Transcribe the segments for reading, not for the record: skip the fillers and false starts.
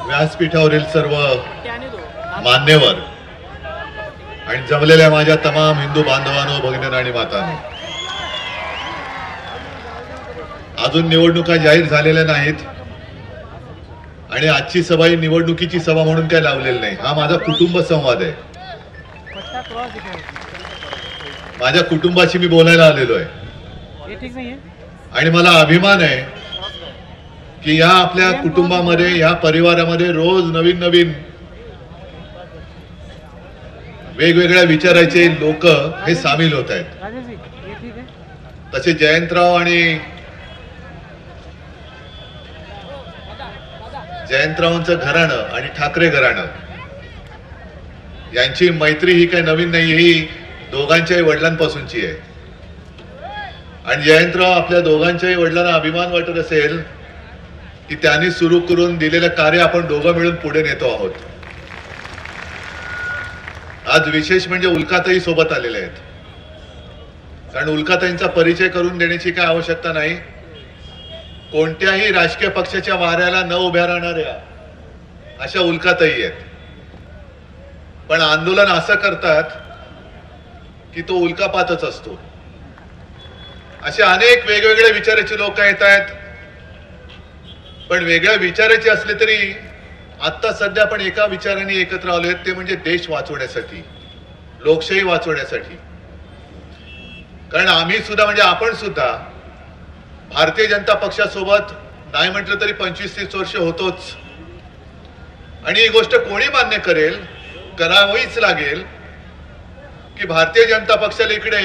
व्यासपीठावरील सर्व मान्यवर आणि जमलेल्या माझ्या तमाम हिंदू बांधवांनो, भगिनींनो आणि मातांनो, अजून निवडणुका जाहीर झालेल्या नाहीत आणि आजची सभा ही निवडणुकीची सभा म्हणून काय लावलेली नाही. हा माझा कुटुंब संवाद आहे. माझ्या कुटुंबाशी मी बोलायला आलेलो आहे आणि मला अभिमान आहे की या आपल्या कुटुंबामध्ये, या परिवारामध्ये रोज नवीन नवीन वेगवेगळ्या विचाराचे लोक हे सामील होत आहेत. तसे जयंतराव आणि जयंतरावांचं घराणं आणि ठाकरे घराणं यांची मैत्री ही काही नवीन नाही, ही दोघांच्याही वडिलांपासूनची आहे. आणि जयंतराव आपल्या दोघांच्याही वडिलांना अभिमान वाटत असेल की त्यांनी सुरू करून दिलेलं कार्य आपण दोघं मिळून पुढे नेतो आहोत. आज विशेष म्हणजे उल्काताई सोबत आलेले आहेत, कारण उल्काताईंचा परिचय करून देण्याची काय आवश्यकता नाही. कोणत्याही राजकीय पक्षाच्या वाऱ्याला न उभ्या राहणाऱ्या अशा उल्काताई आहेत, पण आंदोलन असं करतात की तो उल्कापातच असतो. असे अनेक वेगवेगळे विचाराचे लोक येत आहेत, पण वेगळ्या विचाराचे असले तरी आता सध्या आपण एका विचाराने एकत्र आलो आहेत, ते म्हणजे देश वाचवण्यासाठी, लोकशाही वाचवण्यासाठी. कारण आम्ही सुद्धा, म्हणजे आपण सुद्धा भारतीय जनता पक्षासोबत नाही म्हटलं तरी 25-30 वर्ष होतोच. आणि ही गोष्ट कोणी मान्य करेल, करावीच लागेल की भारतीय जनता पक्षाला इकडे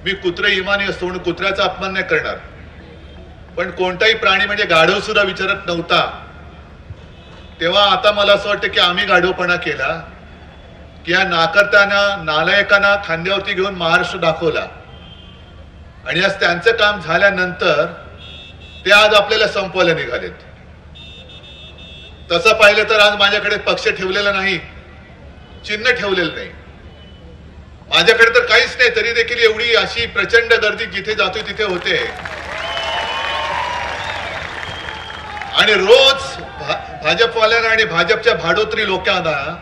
मी कुत्रे इमानी असतो म्हणून कुत्र्याचा अपमान नाही करणार, पण कोणताही प्राणी म्हणजे गाढव सुद्धा विचारत नव्हता तेव्हा आता मला असं वाटतं की आम्ही गाढवपणा केला की या नाकर्त्यांना, नालायकांना खांद्यावरती घेऊन महाराष्ट्र दाखवला. आणि आज त्यांचं काम झाल्यानंतर ते आज आपल्याला संपवायला निघालेत. तसं पाहिलं तर आज माझ्याकडे पक्ष ठेवलेला नाही, चिन्ह ठेवलेलं नाही, माझ्याकडे तर काहीच नाही, तरी देखील एवढी अशी प्रचंड गर्दी जिथे जातो तिथे होते. आणि रोज भाजपवाल्यांना आणि भाजपच्या भाडोत्री लोकांना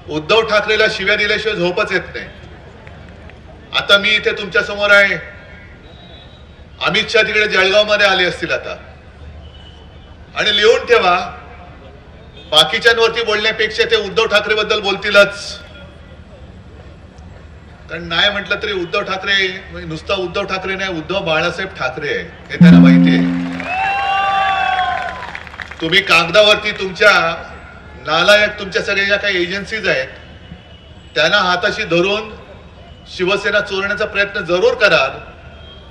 उद्धव ठाकरेला शिव्या दिल्याशिवाय झोपच येत नाही. आता मी इथे तुमच्या समोर आहे, अमित शहा तिकडे जळगाव मध्ये आले असतील आता. आणि लिहून ठेवा, बाकीच्यांवरती बोलण्यापेक्षा ते उद्धव ठाकरे बद्दल बोलतीलच. कारण नाही म्हटलं तरी उद्धव ठाकरे नुसता उद्धव ठाकरे नाही, उद्धव बाळासाहेब ठाकरे आहे हे त्यांना माहिती आहे. तुम्ही कागदावरती तुमच्या नालायक, तुमच्या सगळ्या ज्या काही एजन्सीज आहेत त्यांना हाताशी धरून शिवसेना चोरण्याचा प्रयत्न जरूर कराल,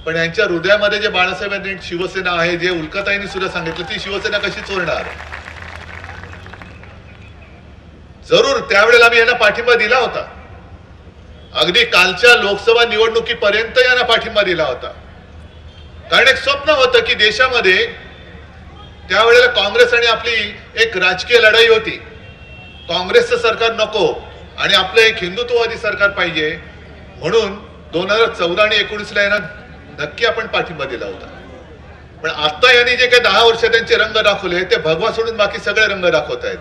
पण यांच्या हृदयामध्ये जे बाळासाहेबांनी शिवसेना आहे, जे उल्काताईंनी सुद्धा सांगितलं, ती शिवसेना कशी चोरणार. जरूर त्यावेळेला मी यांना पाठिंबा दिला होता, अगदी कालच्या लोकसभा निवडणुकीपर्यंत यांना पाठिंबा दिला होता. कारण एक स्वप्न होतं की देशामध्ये त्यावेळेला काँग्रेस आणि आपली एक राजकीय लढाई होती. काँग्रेसचं सरकार नको आणि आपलं एक हिंदुत्ववादी सरकार पाहिजे, म्हणून 2014 आणि 19ला यांना नक्की आपण पाठिंबा दिला होता. पण आता यांनी जे काही 10 वर्ष त्यांचे रंग दाखवले ते भगवा सोडून बाकी सगळे रंग दाखवत आहेत.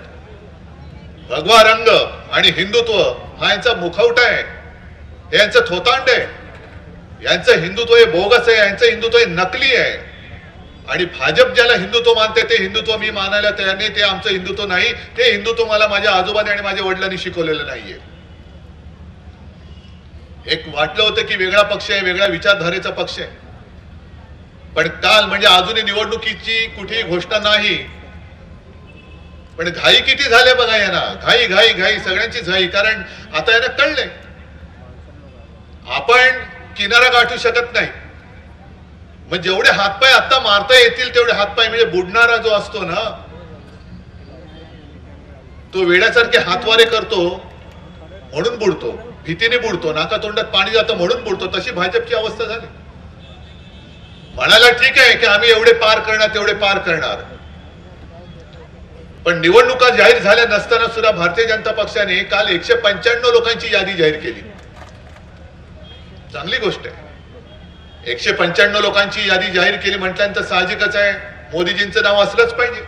भगवा रंग आणि हिंदुत्व हा यांचा मुखवटा आहे, हे यांचं थोतांड आहे. यांचं हिंदुत्व हे बोगस आहे, यांचं हिंदुत्व हे नकली आहे. आणि भाजप ज्याला हिंदुत्व मानते ते हिंदुत्व मी मानायला तयार नाही, ते आमचं हिंदुत्व नाही. ते हिंदुत्व मला माझ्या आजोबाने आणि माझ्या वडिलांनी शिकवलेलं नाहीये. एक वाटलं होतं की वेगळा पक्ष आहे, वेगळ्या विचारधारेचा पक्ष आहे, पण काल म्हणजे अजूनही निवडणुकीची कुठेही घोषणा नाही, पण घाई किती झाले बघा यांना. घाई घाई घाई सगळ्यांचीच घाई. कारण आता यांना कळलंय आपण किनारा गाठू शकत नाही. मग जेवढे हातपाय आता मारता येतील तेवढे हातपाय, म्हणजे बुडणारा जो असतो ना तो वेड्यासारखे हातवारे करतो म्हणून बुडतो, भीतीने बुडतो, नाका तोंडात पाणी जातं म्हणून बुडतो. तशी भाजपची अवस्था झाली. म्हणायला ठीक आहे की आम्ही एवढे पार करणार तेवढे पार करणार, पण निवडणुका जाहीर झाल्या नसताना सुद्धा भारतीय जनता पक्षाने काल 195 लोकांची यादी जाहीर केली. चांगली गोष्ट आहे. 195 लोकांची यादी जाहीर केली म्हटल्यानंतर साहजिकच आहे मोदीजींचं नाव असलंच पाहिजे.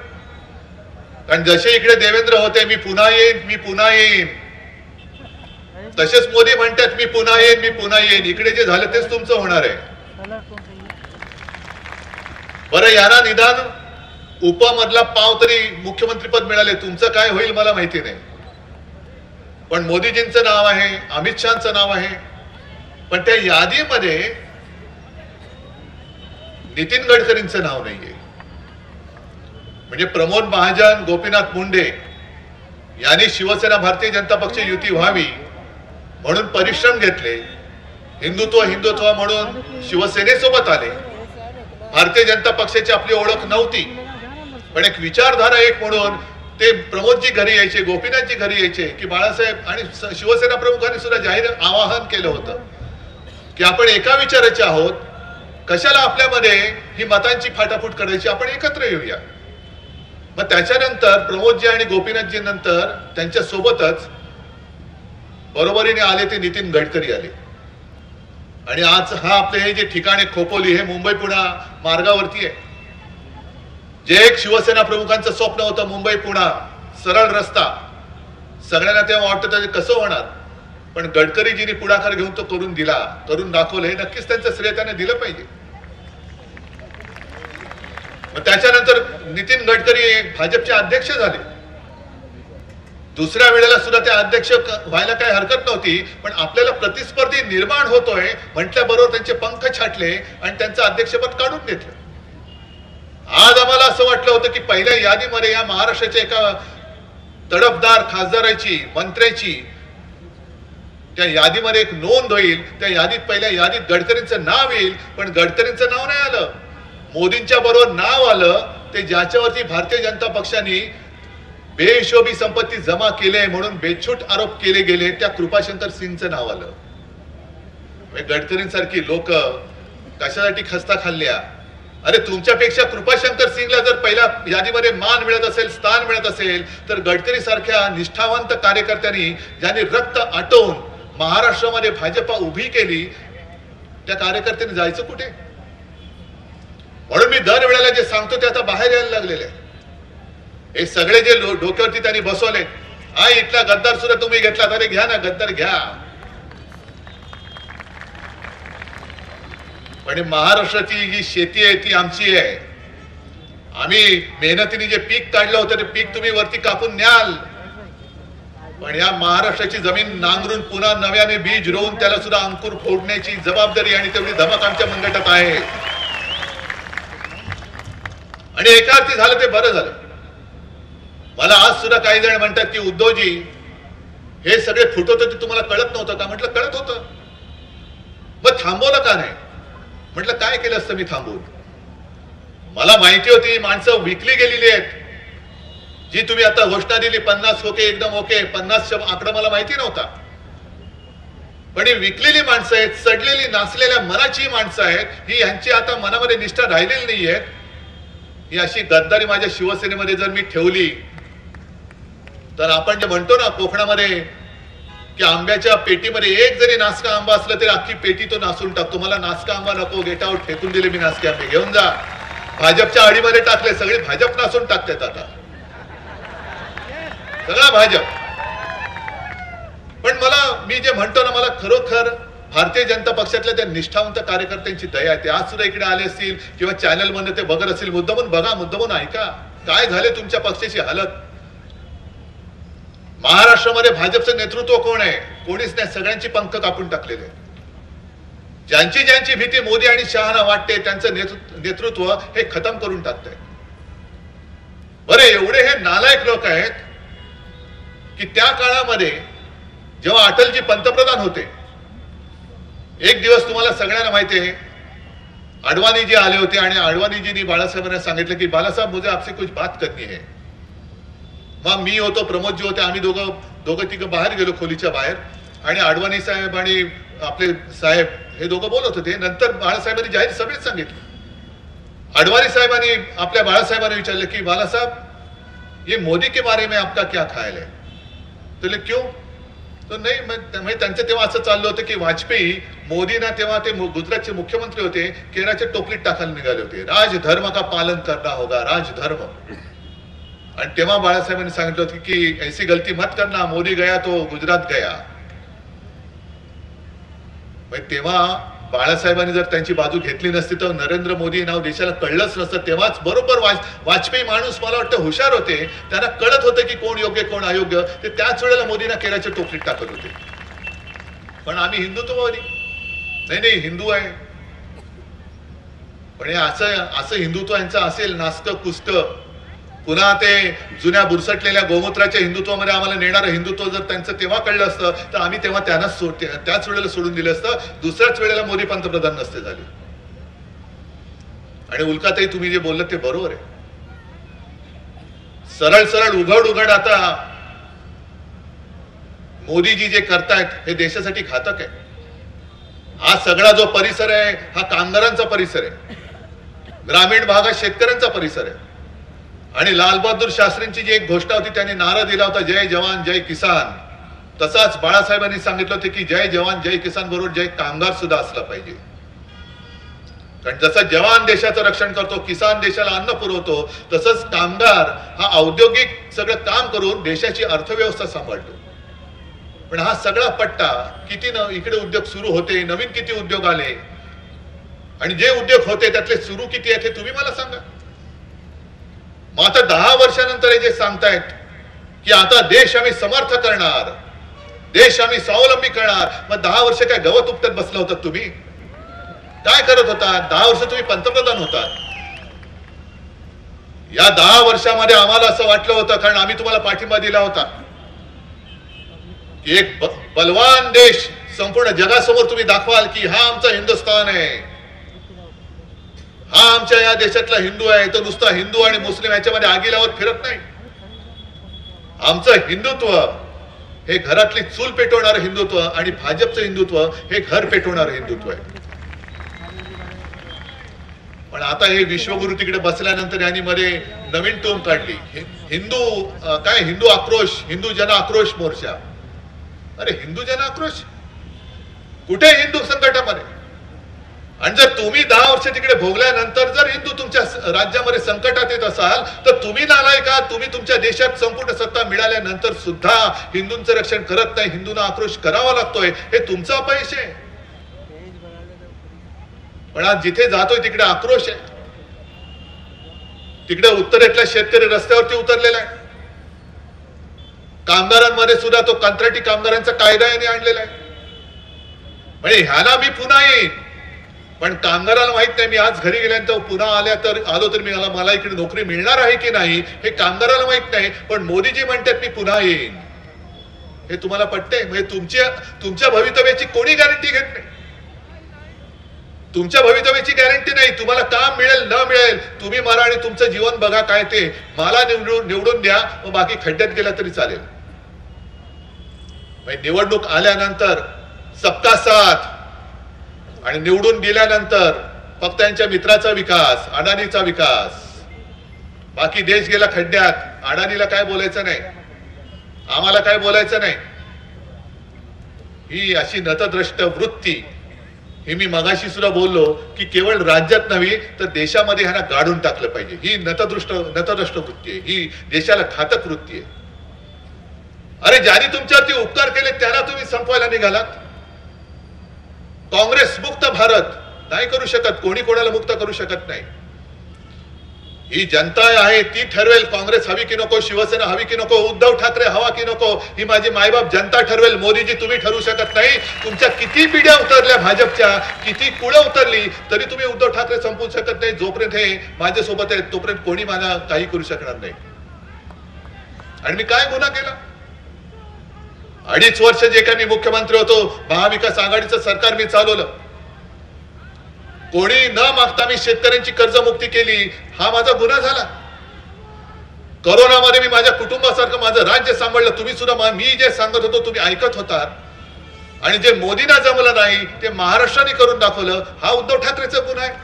कारण जसे इकडे देवेंद्र होते मी पुन्हा येईन मी पुन्हा येईन, तसेच मोदी म्हणतात मी पुन्हा येईन मी पुन्हा येईन. इकडे जे झालं तेच तुमचं होणार आहे. बरं यांना निदान उपमधला पाव तरी मुख्यमंत्रीपद मिळाले, तुमचं काय होईल मला माहिती नाही. पण मोदीजींचं नाव आहे, अमित शहाचं नाव आहे, पण त्या यादीमध्ये नितीन गडकरींचं नाव नाहीये. म्हणजे प्रमोद महाजन, गोपीनाथ मुंडे यांनी शिवसेना भारतीय जनता पक्ष युती व्हावी म्हणून परिश्रम घेतले, हिंदुत्व हिंदुत्व म्हणून शिवसेनेसोबत आले. भारतीय जनता पक्षाची आपली ओळख नव्हती, पण एक विचारधारा एक म्हणून ते प्रमोदजी घरी यायचे, गोपीनाथजी घरी यायचे की बाळासाहेब आणि शिवसेना प्रमुखांनी सुद्धा जाहीर आवाहन केलं होतं की आपण एका विचाराचे आहोत, कशाला आपल्यामध्ये ही मतांची फाटाफूट करायची, आपण एकत्र येऊया. मग त्याच्यानंतर प्रमोदजी आणि गोपीनाथजी नंतर त्यांच्या सोबतच बरोबरीने आले ते नितीन गडकरी आले. आणि आज हा आपले हे जे ठिकाण आहे खोपोली, हे मुंबई पुणे मार्गावरती आहे. जे एक शिवसेना प्रमुखांचं स्वप्न होतं, मुंबई पुणे सरळ रस्ता, सगळ्यांना तेव्हा वाटतं ते कसं होणार, पण गडकरीजींनी पुढाकार घेऊन तो करून दिला, करून दाखवलं. हे नक्कीच त्यांचं श्रेय त्यांना दिलं पाहिजे. मग त्याच्यानंतर नितीन गडकरी भाजपचे अध्यक्ष झाले. दुसऱ्या वेळेला सुद्धा ते अध्यक्ष व्हायला काही हरकत नव्हती, पण आपल्याला प्रतिस्पर्धी निर्माण होतोय म्हटल्याबरोबर त्यांचे पंख छाटले आणि त्यांचं अध्यक्षपद काढून घेतलं. आज आम्हाला असं वाटलं होतं की पहिल्या यादीमध्ये या महाराष्ट्राच्या एका तडफदार खासदाराची, मंत्र्याची त्या यादीमध्ये एक नोंद होईल, त्या यादीत पहिल्या यादीत गडकरींचं नाव येईल, पण गडकरींचं नाव नाही आलं. मोदींच्या बरोबर नाव आलं ते ज्याच्यावरती भारतीय जनता पक्षाने बेहिशोबी संपत्ती जमा केले म्हणून बेछूट आरोप केले गेले, त्या कृपाशंकर सिंगचं नाव आलं. गडकरींसारखी लोक कशासाठी खस्ता खाल्ल्या? अरे तुमच्यापेक्षा कृपाशंकर सिंगला जर पहिल्या यादीमध्ये मान मिळत असेल, स्थान मिळत असेल, तर गडकरी सारख्या निष्ठावंत कार्यकर्त्यांनी ज्यांनी रक्त आटवून महाराष्ट्रामध्ये भाजपा उभी केली, त्या कार्यकर्त्यांनी जायचं कुठे? म्हणून मी दरवेळेला जे सांगतो ते आता बाहेर यायला लागलेले. हे सगळे जे डोक्यावरती त्यांनी बसवले, हा इथला गद्दार सुद्धा तुम्ही घेतला, अरे घ्या ना गद्दार घ्या. पण महाराष्ट्राची जी शेती आहे ती आमची आहे. आम्ही मेहनतीने जे पीक काढलं होतं ते पीक तुम्ही वरती कापून न्याल, पण या महाराष्ट्राची जमीन नांगरून पुन्हा नव्याने बीज रोवून त्याला सुद्धा अंकुर फोडण्याची जबाबदारी आणि तेवढी धमक आमच्या मनगटात आहे. आणि एका अर्थी झालं ते बरं झालं. मला आज सुद्धा काही जण म्हणतात की उद्धवजी हे सगळे फुटवत ते तुम्हाला कळत नव्हतं का? म्हटलं कळत होतं, मग थांबवलं का नाही? म्हटलं काय केलं असतं मी थांबवून? मला माहिती होती माणसं विकली गेलेली आहेत. जी तुम्ही आता घोषणा दिली 50 ओके, एकदम ओके, 50 आकडा मला माहिती नव्हता, पण ही विकलेली माणसं आहेत, सडलेली नासलेल्या मनाची माणसं आहेत. ही यांची आता मनामध्ये निष्ठा राहिलेली नाहीये. ही अशी गद्दारी माझ्या शिवसेनेमध्ये जर मी ठेवली तर आपण जे म्हणतो ना कोकणामध्ये की आंब्याच्या पेटीमध्ये एक जरी नासका आंबा असला तरी अख्खी पेटी तो नासून टाकतो. मला नासका आंबा नको, गेट आउट, फेकून दिले मी नासके आंबे, घेऊन जा. भाजपच्या आडीमध्ये टाकले, सगळे भाजप नासून टाकतात आता, सगळा भाजप. पण मला मी जे म्हणतो ना, मला खरोखर भारतीय जनता पक्षातल्या त्या निष्ठावंत कार्यकर्त्यांची दया आहे. ते आज सुद्धा इकडे आले असतील किंवा चॅनल मध्ये ते बघत असतील, मुद्दामून बघा, मुद्दामून ऐका, काय झाले तुमच्या पक्षाची हालत. महाराष्ट्रामध्ये भाजपचं नेतृत्व कोण आहे? कोणीच नाही. सगळ्यांची पंख कापून टाकलेले. ज्यांची ज्यांची भीती मोदी आणि शहाना वाटते त्यांचं नेतृत्व हे खतम करून टाकतंय. बरे एवढे हे नालायक लोक आहेत की त्या काळामध्ये जेव्हा अटलजी पंतप्रधान होते, एक दिवस तुम्हाला सगळ्यांना माहिती आहे अडवाणीजी आले होते आणि अडवाणीजींनी बाळासाहेबांना सांगितलं की बाळासाहेब मुझे आपसे कुछ बात करनी है. मग मी होतो, प्रमोदजी होते, आम्ही दोघं तिघं बाहेर गेलो खोलीच्या बाहेर, आणि अडवाणी साहेब आणि आपले साहेब हे दोघं बोलत होते. नंतर बाळासाहेबांनी जाहीर सभेत सांगितलं, अडवाणी साहेबांनी आपल्या बाळासाहेबांना विचारलं की बाळासाहेब ये मोदी के बारे में आपका क्या ख्याल है? तो क्यों? तो नाही, म्हणजे त्यांचं तेव्हा असं चाललं होतं की वाजपेयी मोदींना तेव्हा ते गुजरातचे मुख्यमंत्री होते, केराच्या टोपलीत टाकायला निघाले होते. राजधर्म का पालन करना होगा, राजधर्म. आणि तेव्हा बाळासाहेबांनी सांगितलं होतं की ऐसी गलती मत करना, मोदी गया तो गुजरात गया. तेव्हा बाळासाहेबांनी जर त्यांची बाजू घेतली नसती तर नरेंद्र मोदी नाव देशाला कळलंच नसतं. तेव्हाच बरोबर वाजपेयी माणूस मला वाटतं हुशार होते, त्यांना कळत होतं की कोण योग्य कोण अयोग्य, ते त्याच वेळेला मोदींना केल्याच्या टोपलीत टाकत होते. पण आम्ही हिंदुत्ववादी नाही, हिंदू आहे. पण हे असं हिंदुत्व यांचं असेल नास्क कुस्त, पुन्हा ते जुन्या बुरसटलेल्या गोमूत्राच्या हिंदुत्वामध्ये आम्हाला नेणारं हिंदुत्व जर त्यांचं तेव्हा कळलं असतं तर आम्ही तेव्हा त्याच वेळेला सोडून दिलं असतं. दुसऱ्याच वेळेला मोदी पंतप्रधान नसते झाले. आणि उल्काताई तुम्ही जे बोललात ते बरोबर आहे. सरळ सरळ उघड आता मोदीजी जे करतायत हे देशासाठी घातक आहे. हा सगळा जो परिसर आहे हा कामगारांचा परिसर आहे, ग्रामीण भागात शेतकऱ्यांचा परिसर आहे. आणि लालबहादूर शास्त्रींची जी एक घोषणा होती, त्यांनी नारा दिला होता जय जवान जय किसान. तसाच बाळासाहेबांनी सांगितलं होतं की जय जवान जय किसान बरोबर जय कामगार सुद्धा असला पाहिजे. कारण जसं जवान देशाचं रक्षण करतो, किसान देशाला अन्न पुरवतो, तसंच कामगार हा औद्योगिक सगळं काम करून देशाची अर्थव्यवस्था सांभाळतो. पण हा सगळा पट्टा किती इकडे उद्योग सुरू होते, नवीन किती उद्योग आले, आणि जे उद्योग होते त्यातले सुरू किती आहेत हे तुम्ही मला सांगा. मग आता 10 वर्षानंतर हे जे सांगतायत की आता देश आम्ही समर्थ करणार, देश आम्ही स्वावलंबी करणार, मग 10 वर्ष काय गवत उपटत बसला होता तुम्ही? काय करत होता? 10 वर्ष तुम्ही पंतप्रधान होता. या 10 वर्षामध्ये आम्हाला असं वाटलं होतं, कारण आम्ही तुम्हाला पाठिंबा दिला होता की एक बलवान देश संपूर्ण जगासमोर तुम्ही दाखवाल की हा आमचा हिंदुस्थान आहे, हा आमच्या या देशातला हिंदू आहे, तो नुसता हिंदू आणि मुस्लिम याच्यामध्ये आगी लावत फिरत नाही. आमचं हिंदुत्व हे घरातली चूल पेटवणारं हिंदुत्व आणि भाजपचं हिंदुत्व हे घर पेटवणारं हिंदुत्व आहे. पण आता हे विश्वगुरु तिकडे बसल्यानंतर यांनी मध्ये नवीन टोन काढली, हिंदू आक्रोश, हिंदू जन आक्रोश मोर्चा. अरे हिंदू जन आक्रोश कुठे हिंदू संकटामध्ये? आणि जर तुम्ही 10 वर्ष तिकडे भोगल्यानंतर जर हिंदू तुमच्या राज्यामध्ये संकटात येत असाल तर तुम्ही नालाय का? तुम्ही तुमच्या देशात संपूर्ण सत्ता मिळाल्यानंतर सुद्धा हिंदूंचं रक्षण करत नाही, हिंदूंना आक्रोश करावा लागतोय, हे तुमचा अपयश आहे. पण आज जिथे जातोय तिकडे आक्रोश आहे. तिकडे उत्तरेतला शेतकरी रस्त्यावरती उतरलेला आहे. कामगारांमध्ये सुद्धा तो कंत्राटी कामगारांचा कायदा यांनी आणलेला आहे. म्हणजे ह्याला मी पुन्हा येईन, पण कामगाराला माहित नाही मी आज घरी गेल्यानंतर पुन्हा आलो तर मला इकडे नोकरी मिळणार आहे की नाही हे कामगाराला माहित नाही. पण मोदीजी म्हणतात मी पुन्हा येईन. हे तुम्हाला पटते? म्हणजे तुमच्या भवितव्याची कोणी गॅरंटी घेत नाही. तुमच्या भवितव्याची गॅरंटी नाही. तुम्हाला काम मिळेल न मिळेल तुम्ही मला आणि तुमचं जीवन बघा काय ते. मला निवडून द्या, मग बाकी खड्ड्यात गेला तरी चालेल. निवडणूक आल्यानंतर सबका साथ आणि निवडून गेल्यानंतर फक्त त्यांच्या मित्राचा विकास, अडाणीचा विकास, बाकी देश गेला खड्ड्यात. अडाणीला काय बोलायचं नाही, आम्हाला काय बोलायचं नाही. ही अशी नतद्रष्ट वृत्ती, हे मी मगाशी सुद्धा बोललो की केवळ राज्यात नव्हे तर देशामध्ये ह्यांना गाडून टाकलं पाहिजे. ही नतद्रष्ट वृत्ती आहे, ही देशाला घातक वृत्ती आहे. अरे ज्यांनी तुमच्यावरती उपकार केले त्याला तुम्ही संपवायला निघालात. काँग्रेस मुक्त भारत नाही करू शकत, कोणी कोणाला मुक्त करू शकत नाही. ही जनता आहे ती ठरवेल काँग्रेस हवी की नको, शिवसेना हवी की नको, उद्धव ठाकरे हवा की नको, ही माझी मायबाप जनता ठरवेल. मोदीजी तुम्ही ठरवू शकत नाही. तुमच्या किती पिढ्या उतरल्या भाजपच्या, किती कुळं उतरली तरी तुम्ही उद्धव ठाकरे संपवू शकत नाही. जोपर्यंत हे माझ्यासोबत आहेत तोपर्यंत कोणी मला काही करू शकणार नाही. आणि मी काय गुन्हा केला? 2.5 वर्ष जे काय मी मुख्यमंत्री होतो, महाविकास आघाडीचं सरकार मी चालवलं. कोणी न मागता मी शेतकऱ्यांची कर्जमुक्ती केली, हा माझा गुन्हा झाला. कोरोनामध्ये मी माझ्या कुटुंबासारखं माझं राज्य सांभाळलं. तुम्ही सुद्धा मी जे सांगत होतो तुम्ही ऐकत होतात. आणि जे मोदींना जमलं नाही ते महाराष्ट्राने करून दाखवलं, हा उद्धव ठाकरेचा गुन्हा आहे.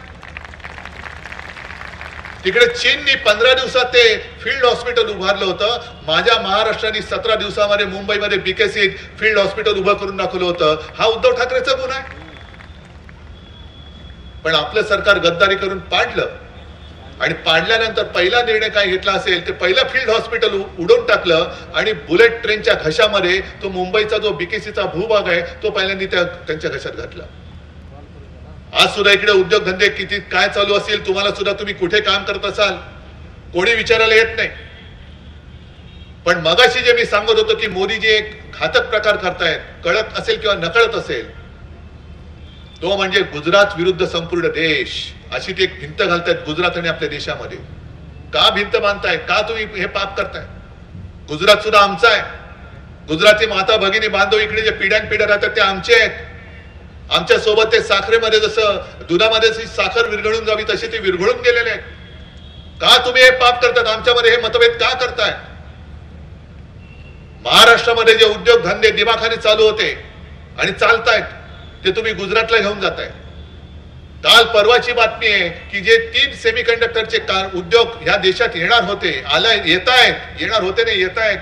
तिकडे चीननी 15 दिवसात ते फील्ड हॉस्पिटल उभारलं होतं. माझ्या महाराष्ट्राने 17 दिवसामध्ये मुंबईमध्ये बीकेसी फील्ड हॉस्पिटल उभं करून दाखवलं होतं. हा उद्धव ठाकरेचा गुन्हा आहे. पण आपलं सरकार गद्दारी करून पाडलं. आणि पाडल्यानंतर पहिला निर्णय काय घेतला असेल ते पहिलं फील्ड हॉस्पिटल उडवून टाकलं आणि बुलेट ट्रेनच्या घशामध्ये तो मुंबईचा जो बीकेसीचा भूभाग आहे तो पहिल्यांदा त्यांच्या घशात घातला. आज सुद्धा इकडे उद्योगधंदे किती काय चालू असेल तुम्हाला सुद्धा तुम्ही कुठे काम करत असाल कोणी विचारायला येत नाही. पण मगाशी जे मी सांगत होतो की मोदीजी एक घातक प्रकार करतायत, कळत असेल किंवा नकळत असेल, तो म्हणजे गुजरात विरुद्ध संपूर्ण देश अशी ते एक भिंत घालतायत गुजरात आणि आपल्या देशामध्ये. का भिंत बांधताय, का तुम्ही हे पाप करताय? गुजरात सुद्धा आमचा आहे. गुजराती माता भगिनी बांधव इकडे जे पिढ्यान पिढ्या राहतात ते आमचे आहेत. आमच्या सोबत ते साखरेमध्ये जसं दुधामध्ये साखर विरघळून जावी तशी ते विरघळून गेलेले आहेत. का तुम्ही हे पाप करतात? आमच्यामध्ये हे मतभेद का करताय? महाराष्ट्रामध्ये जे उद्योगधंदे दिमाखाने चालू होते आणि चालतायत ते तुम्ही गुजरातला घेऊन जाताय. काल परवाची बातमी आहे की जे 3 सेमीकंडक्टरचे उद्योग ह्या देशात येणार होते, येत आहेत, येणार होते नाही येत आहेत,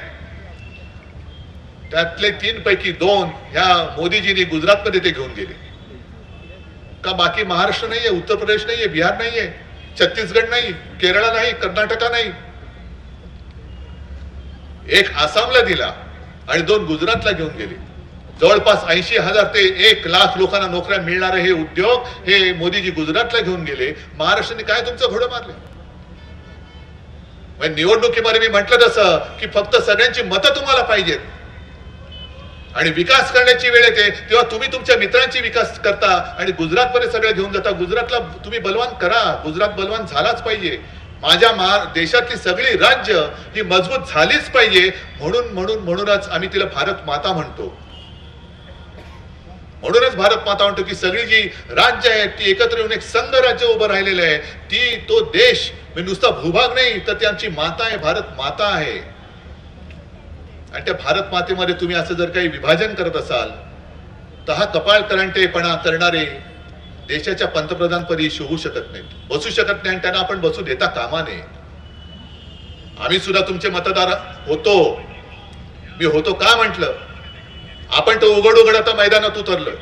त्यातले 3 पैकी 2 ह्या मोदीजींनी गुजरातमध्ये ते घेऊन गेले. का बाकी महाराष्ट्र नाहीये, उत्तर प्रदेश नाहीये, बिहार नाहीये, छत्तीसगड नाही, केरळ नाही, कर्नाटक नाही, एक आसामला दिला आणि 2 गुजरातला घेऊन गेले. जवळपास 80,000 ते 1,00,000 लोकांना नोकऱ्या मिळणारे हे उद्योग हे मोदीजी गुजरातला घेऊन गेले. महाराष्ट्राने काय तुमचं घोडं मारले? निवडणुकीमध्ये मी म्हटलं तसं की फक्त सगळ्यांची मतं तुम्हाला पाहिजेत आणि विकास करण्याची वेळ येते तेव्हा तुम्ही तुमच्या मित्रांची विकास करता आणि गुजरातमध्ये सगळं घेऊन जाता. गुजरातला तुम्ही बलवान करा, गुजरात बलवान झालाच पाहिजे. माझ्या देशातली सगळी राज्य ही मजबूत झालीच पाहिजे. म्हणूनच आम्ही तिला भारत माता म्हणतो. म्हणूनच भारत माता म्हणतो की सगळी जी राज्य आहेत ती एकत्र येऊन एक संघ राज्य उभं राहिलेलं आहे. तो देश नुसता भूभाग नाही तर ती आमची माता आहे, भारत माता आहे. आणि त्या भारत मातेमध्ये तुम्ही असं जर काही विभाजन करत असाल तर हा कपाळ करंटेपणा करणारे देशाच्या पंतप्रधानपदी होऊ शकत नाहीत, बसू शकत नाही आणि त्यांना आपण बसू देता कामा नये. आम्ही सुद्धा तुमचे मतदार होतो. मी होतो का म्हटलं? आपण तर उघड आता मैदानात उतरलोय.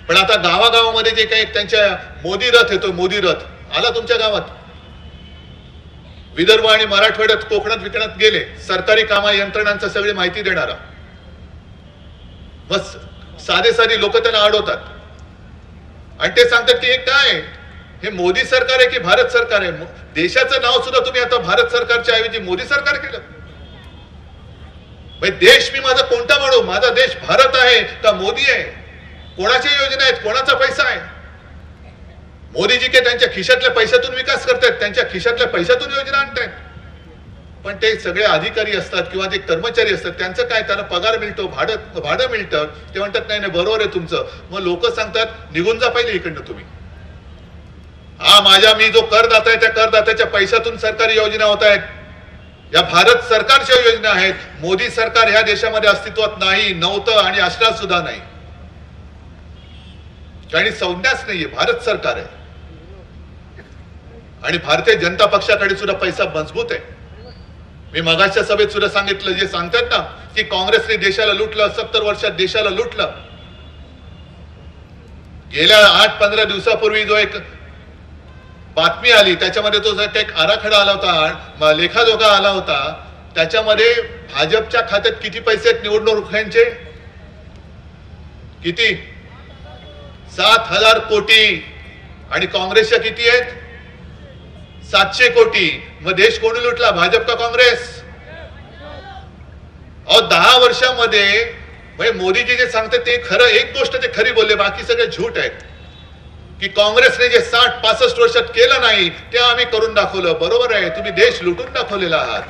पण आता गावागावामध्ये जे काही त्यांच्या मोदी रथ येतो, मोदी रथ आला तुमच्या गावात. विदर्भ आणि मराठवाड्यात कोकणात विकणात गेले सरकारी कामा यंत्रणांचा सगळी माहिती देणारा. बस साधे लोक त्यांना अडवतात आणि ते सांगतात की हे काय, हे मोदी सरकार आहे की भारत सरकार आहे? देशाचं नाव सुद्धा तुम्ही आता भारत सरकारच्या ऐवजी मोदी सरकार केलं. देश मी माझा कोणता म्हणू? माझा देश भारत आहे का मोदी आहे? कोणाच्या योजना आहेत, कोणाचा पैसा आहे? मोदीजी के त्यांच्या खिशातल्या पैशातून विकास करतात, त्यांच्या खिशातल्या पैशातून योजना आणतायत. पण ते सगळे अधिकारी असतात किंवा ते कर्मचारी असतात, त्यांचं काय? त्यांना पगार मिळतो, भाडं मिळतं. ते म्हणतात नाही नाही बरोबर आहे तुमचं. मग लोक सांगतात निघून जा पहिले इकडनं तुम्ही. मी जो करदाता आहे त्या करदात्याच्या पैशातून सरकारी योजना होत आहेत. या भारत सरकारच्या योजना आहेत. मोदी सरकार ह्या देशामध्ये अस्तित्वात नाही, नव्हतं आणि असणार सुद्धा नाही. काही संज्ञाच नाहीये. भारत सरकार आहे आणि भारतीय जनता पक्षाकडे सुद्धा पैसा मजबूत आहे. मी मगाच्या सभेत सुद्धा सांगितलं, जे सांगतात ना की काँग्रेसने देशाला लुटलं, 70 वर्षात देशाला लुटलं. गेल्या 8-15 दिवसापूर्वी जो एक बातमी आली त्याच्यामध्ये तो एक आराखडा आला होता, लेखाजोखा आला होता. त्याच्यामध्ये भाजपच्या खात्यात किती पैसे आहेत निवडणुकांचे? किती? 7,000 कोटी आणि काँग्रेसच्या किती आहेत? 700 कोटी. मग देश कोणी लुटला, भाजप का काँग्रेस? 10 वर्षामध्ये मोदीजी जे सांगतात ते खरं, एक गोष्ट ते खरी बोलले, बाकी सगळे झूट आहेत. की काँग्रेसने जे 60-65 वर्षात केलं नाही ते आम्ही करून दाखवलं. बरोबर आहे, तुम्ही देश लुटून दाखवलेला आहात.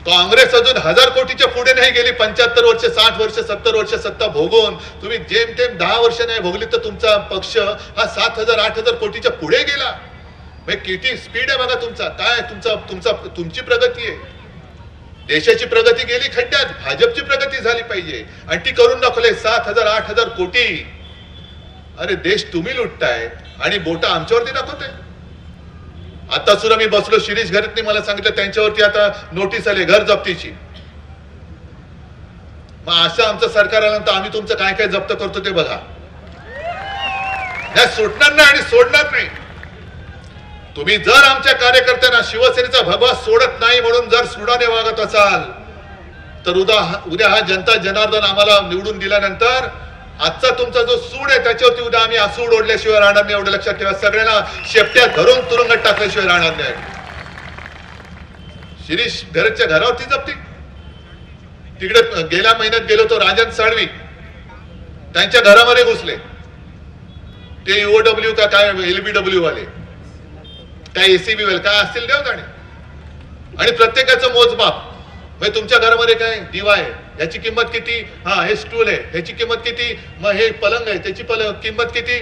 काँग्रेस अजून 1000 कोटीच्या पुढे नाही गेली. 75 वर्ष, 60 वर्ष, 70 वर्ष सत्ता भोगून तुम्ही जेमतेम 10 वर्ष नाही भोगली तर तुमचा पक्ष हा 7,000-8,000 कोटीच्या पुढे गेला. किती स्पीड आहे बघा तुमचा. काय तुमची प्रगती आहे. देशाची प्रगती गेली खड्ड्यात, भाजपची प्रगती झाली पाहिजे आणि ती करून दाखवले. 7,000-8,000 कोटी. अरे देश तुम्ही लुटताय आणि बोटा आमच्यावरती दाखवताय. आता सुद्धा मी बसलो, शिरीष घरतने मला सांगितलं त्यांच्यावरती आता नोटीस आली घर जप्तीची. मग असं आमचं सरकार आल्यानंतर आम्ही तुमचं काय काय जप्त करतो ते बघा. सुटणार नाही आणि सोडणार नाही. तुम्ही जर आमच्या कार्यकर्त्यांना शिवसेनेचा भगवा सोडत नाही म्हणून जर सुडाने वागत असाल तर उद्या हा जनता जनार्दन आम्हाला निवडून दिल्यानंतर आजचा तुमचा जो सूड आहे त्याच्यावरती उद्या आम्ही सूड ओढल्याशिवाय राहणार नाही. एवढं लक्षात ठेवा. सगळ्यांना शेपट्या धरून तुरुंगात टाकल्याशिवाय राहणार नाही. शिरीष घरच्या घरावरती जप्ती. तिकडे गेल्या महिन्यात गेलो तो राजन साळवी त्यांच्या घरामध्ये घुसले. ते UOW का काय LBW वाले काय ACB वाले काय असतील देव जाणे. आणि प्रत्येकाचं मोजमाप म्हणजे तुमच्या घरामध्ये काय दिवा आहे याची किंमत किती, हा हे स्टूल आहे ह्याची किंमत किती, मग हे पलंग आहे त्याची किंमत किती.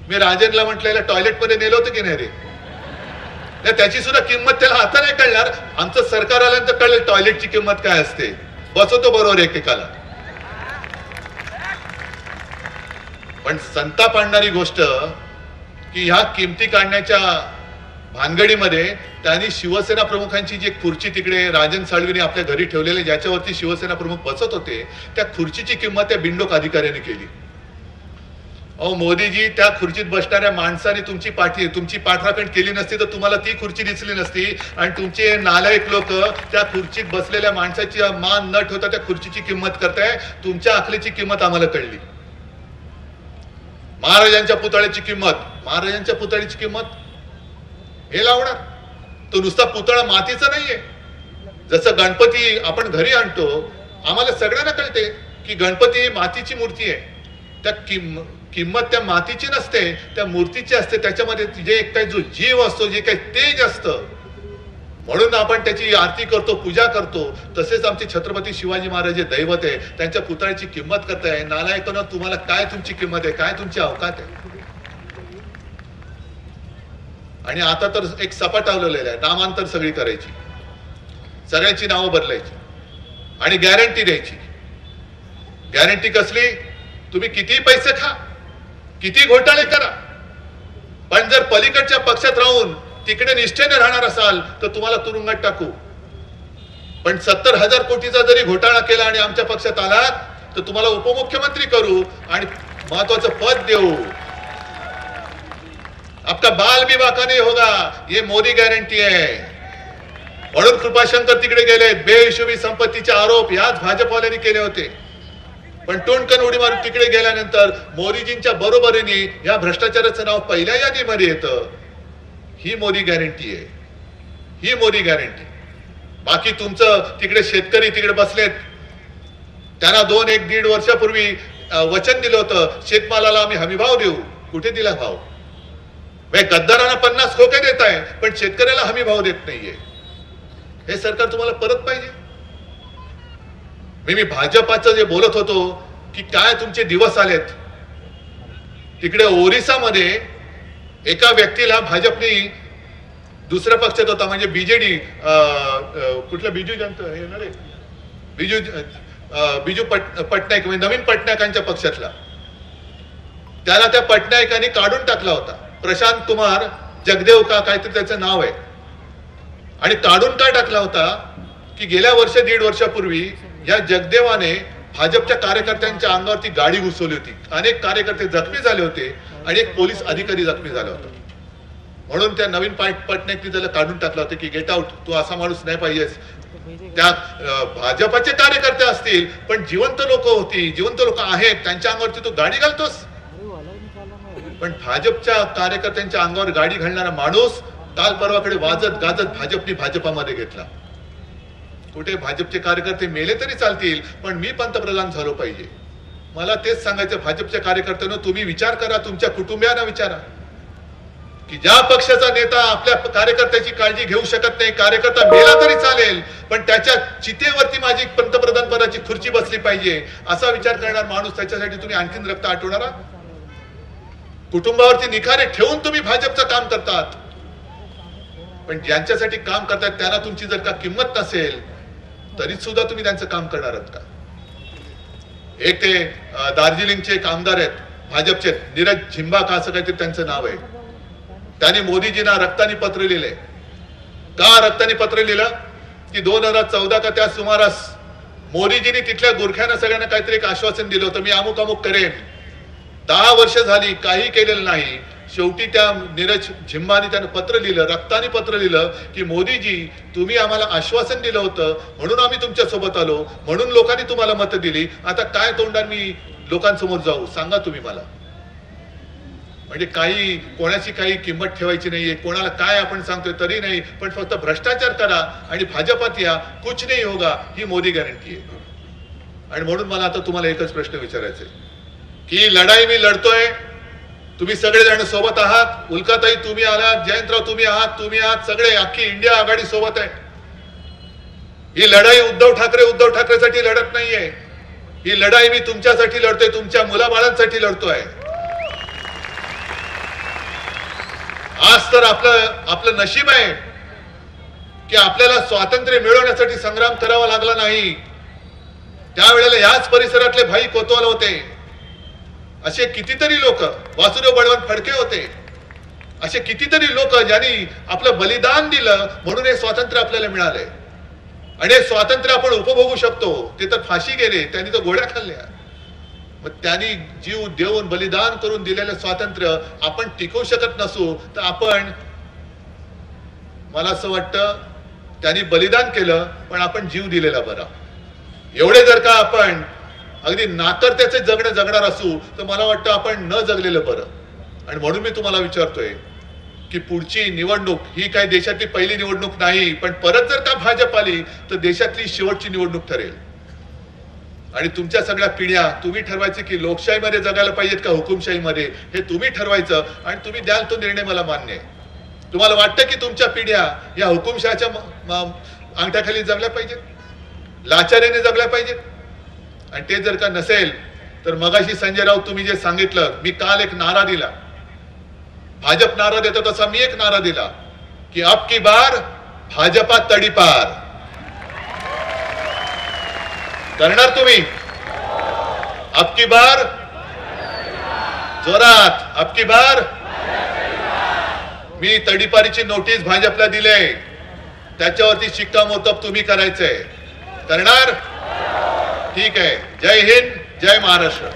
मी राजनला म्हटलेलं टॉयलेट मध्ये नेलं होतं की नाही रे, त्याची सुद्धा किंमत त्याला आता नाही कळणार. आमचं सरकार आल्यानंतर कळेल टॉयलेटची किंमत काय असते. बसवतो बरोबर एकेकाला. पण संताप आणणारी गोष्ट की ह्या किमती काढण्याच्या भानगडीमध्ये त्यांनी शिवसेना प्रमुखांची जी खुर्ची तिकडे राजन साळवीने आपल्या घरी ठेवलेली ज्याच्यावरती शिवसेना प्रमुख बसत होते त्या खुर्चीची किंमत त्या बिंडोक अधिकाऱ्याने केली. अहो मोदीजी, त्या खुर्चीत बसणाऱ्या माणसाने तुमची पाठराखण केली नसती तर तुम्हाला ती खुर्ची दिसली नसती. आणि तुमचे नालायक लोक त्या खुर्चीत बसलेल्या माणसाची मान न ठेवता त्या खुर्चीची किंमत करताय. तुमच्या अकलेची किंमत आम्हाला कळली. महाराजांच्या पुतळ्याची किंमत हे लावणार. तो नुसता पुतळा मातीचा नाहीये. जसं गणपती आपण घरी आणतो, आम्हाला सगळ्यांना कळते की गणपती ही मातीची मूर्ती आहे. त्या किंमत त्या मातीची नसते, त्या मूर्तीची असते. त्याच्यामध्ये जे काही जो जीव असतो, जे काही तेज असतं, म्हणून आपण त्याची आरती करतो, पूजा करतो. तसेच आमचे छत्रपती शिवाजी महाराज जे दैवत आहे त्यांच्या पुतळ्याची किंमत करताय. नालायकांनो, तुम्हाला काय तुमची किंमत आहे, काय तुमची अवकात आहे. आणि आता तर एक सपाट आवलेलं आहे. नामांतर सगळी करायची, सगळ्यांची नावं बदलायची आणि गॅरंटी द्यायची. गॅरंटी कसली? तुम्ही किती पैसे खा, किती घोटाळे करा, पण जर पलीकडच्या पक्षात राहून तिकडे निष्ठेने राहणार असाल तर तुम्हाला तुरुंगात टाकू. पण 70,000 कोटीचा जरी घोटाळा केला आणि आमच्या पक्षात आलात तर तुम्हाला उपमुख्यमंत्री करू आणि महत्वाचं पद देऊ. आपका बाल भी बाका नहीं होगा, ये मोदी गॅरंटी आहे. म्हणून कृपाशंकर तिकडे गेले. बेहिशोबी संपत्तीचे आरोप याच भाजपवाल्यांनी केले होते. पण टोणकन उडी मारून तिकडे गेल्यानंतर मोदीजींच्या बरोबरीने या भ्रष्टाचाराचं नाव पहिल्या यादीमध्ये येतं. ही मोदी गॅरंटी आहे, ही मोदी गॅरंटी. बाकी तुमचं तिकडे शेतकरी तिकडे बसलेत. त्यांना 2-1-1.5 वर्षापूर्वी वचन दिलं होतं शेतमालाला आम्ही हमीभाव देऊ. कुठे दिला भाव? गद्दारांना 50 खोके देत आहे पण शेतकऱ्याला हमी भाव देत नाहीये. हे सरकार तुम्हाला परत पाहिजे. मी भाजपाचं जे बोलत होतो की काय तुमचे दिवस आलेत. तिकडे ओरिसामध्ये एका व्यक्तीला भाजपने दुसऱ्या पक्षात होता म्हणजे बीजेडी कुठला बिजू जनता हे ना रे बिजू पटनायक म्हणजे नवीन पटनायकांच्या पक्षातला, त्याला त्या पटनायकांनी काढून टाकला होता. प्रशांत कुमार जगदेव का काहीतरी त्याचं नाव आहे. आणि काढून काय टाकला होता की गेल्या 1.5 वर्षापूर्वी या जगदेवाने भाजपच्या कार्यकर्त्यांच्या अंगावरती गाडी घुसवली होती. अनेक कार्यकर्ते जखमी झाले होते आणि एक पोलीस अधिकारी जखमी झाला होता. म्हणून त्या नवीन पटनायकनी त्याला काढून टाकलं होतं की गेट आउट, तू असा माणूस नाही पाहिजेस. त्या भाजपाचे कार्यकर्ते असतील पण जिवंत लोक होती, जिवंत लोक आहेत, त्यांच्या अंगावरती तू गाडी घालतोस. पण भाजपच्या कार्यकर्त्यांच्या अंगावर गाडी घालणारा माणूस काल परवाकडे वाजत गाजत भाजपामध्ये घेतला. कुठे भाजपचे कार्यकर्ते मेले तरी चालतील पण मी पंतप्रधान झालो पाहिजे. मला तेच सांगायचं भाजपच्या कार्यकर्त्यांना, तुम्ही विचार करा, तुमच्या कुटुंबियांना विचारा की ज्या पक्षाचा नेता आपल्या कार्यकर्त्याची काळजी घेऊ शकत नाही, कार्यकर्ता मेला तरी चालेल पण त्याच्या चितेवरती माझी पंतप्रधान पदाची खुर्ची बसली पाहिजे असा विचार करणार माणूस, त्याच्यासाठी तुम्ही आणखीन रक्त आटवणारा. कुटुंबावरती निखारे ठेवून तुम्ही भाजपचं काम करतात. पण ज्यांच्यासाठी काम करतात त्यांना तुमची जर का किंमत नसेल तरी सुद्धा तुम्ही त्यांचं काम करणार आहात का? एक ते दार्जिलिंगचे एक आमदार आहेत भाजपचे, नीरज झिंबा का असं काहीतरी त्यांचं नाव आहे. त्यांनी मोदीजींना रक्तानी पत्र लिहिले. का रक्तानी पत्र लिहिलं की 2014 का त्या सुमारास मोदीजींनी तिथल्या गुरख्यांना सगळ्यांना काहीतरी एक आश्वासन दिलं होतं, मी अमुक अमुक करेन. 10 वर्ष झाली काही केलेलं नाही. शेवटी त्या नीरज झिम्बानी त्यानं पत्र लिहिलं, रक्ताने पत्र लिहिलं की मोदीजी तुम्ही आम्हाला आश्वासन दिलं होतं म्हणून आम्ही तुमच्या सोबत आलो, म्हणून लोकांनी तुम्हाला मतं दिली, आता काय तोंडाने मी लोकांसमोर जाऊ सांगा तुम्ही मला. म्हणजे काही कोणाची काही किंमत ठेवायची नाहीये, कोणाला काय आपण सांगतोय तरी नाही, पण फक्त भ्रष्टाचार करा आणि भाजपात या, कुछ नाही होगा ही मोदी गॅरंटी आहे. आणि म्हणून मला आता तुम्हाला एकच प्रश्न विचारायचा आहे की लढाई मी लढतोय, तुम्ही सगळेजण सोबत आहात, उल्काताई तुम्ही आलात, जयंतराव तुम्ही आहात, सगळे अख्खी इंडिया आघाडी सोबत आहे. ही लढाई उद्धव ठाकरेसाठी लढत नाहीये, ही लढाई मी तुमच्यासाठी लढतोय, तुमच्या मुलाबाळांसाठी लढतोय. आज तर आपलं नशीब आहे की आपल्याला स्वातंत्र्य मिळवण्यासाठी संग्राम करावा लागला नाही. त्यावेळेला याच परिसरातले भाई कोतवाल होते, असे कितीतरी लोक, वासुदेव बळवंत फडके होते, असे कितीतरी लोक ज्यांनी आपलं बलिदान दिलं म्हणून हे स्वातंत्र्य आपल्याला मिळाले. आणि हे स्वातंत्र्य आपण उपभोगू शकतो. ते तर फाशी गेले, त्यांनी तर गोळ्या खाल्ल्या. मग त्यांनी जीव देऊन बलिदान करून दिलेलं स्वातंत्र्य आपण टिकवू शकत नसू तर आपण, मला असं वाटतं त्यांनी बलिदान केलं पण आपण जीव दिलेला बरा. एवढे जर का आपण अगदी नाकर्त्याचे जगणं जगणार असू तर मला वाटतं आपण न जगलेलं बरं. आणि म्हणून मी तुम्हाला विचारतोय की पुढची निवडणूक ही काय देशातली पहिली निवडणूक नाही, पण परत जर का भाजप आली तर देशातली शेवटची निवडणूक ठरेल. आणि तुमच्या सगळ्या पिढ्या तुम्ही ठरवायचे की लोकशाहीमध्ये जगायला पाहिजेत का हुकुमशाहीमध्ये, हे तुम्ही ठरवायचं आणि तुम्ही द्याल तो निर्णय मला मान्य आहे. तुम्हाला वाटतं की तुमच्या पिढ्या या हुकुमशाहीच्या अंगठ्याखाली जगल्या पाहिजेत, लाचार्याने जगल्या पाहिजेत? आणि ते जर का नसेल तर मगाशी संजय राऊत तुम्ही जे सांगितलं, मी काल एक नारा दिला, भाजप नारा देतो तसा मी एक नारा दिला की अब की बार भाजपा तडीपार. करणार तुम्ही? अब की बार जोरात, अब की बार. मी तडीपारीची नोटीस भाजपला दिले, त्याच्यावरती शिक्कामोर्तब तुम्ही करायचंय. करणार? ठीक आहे. जय हिंद, जय महाराष्ट्र.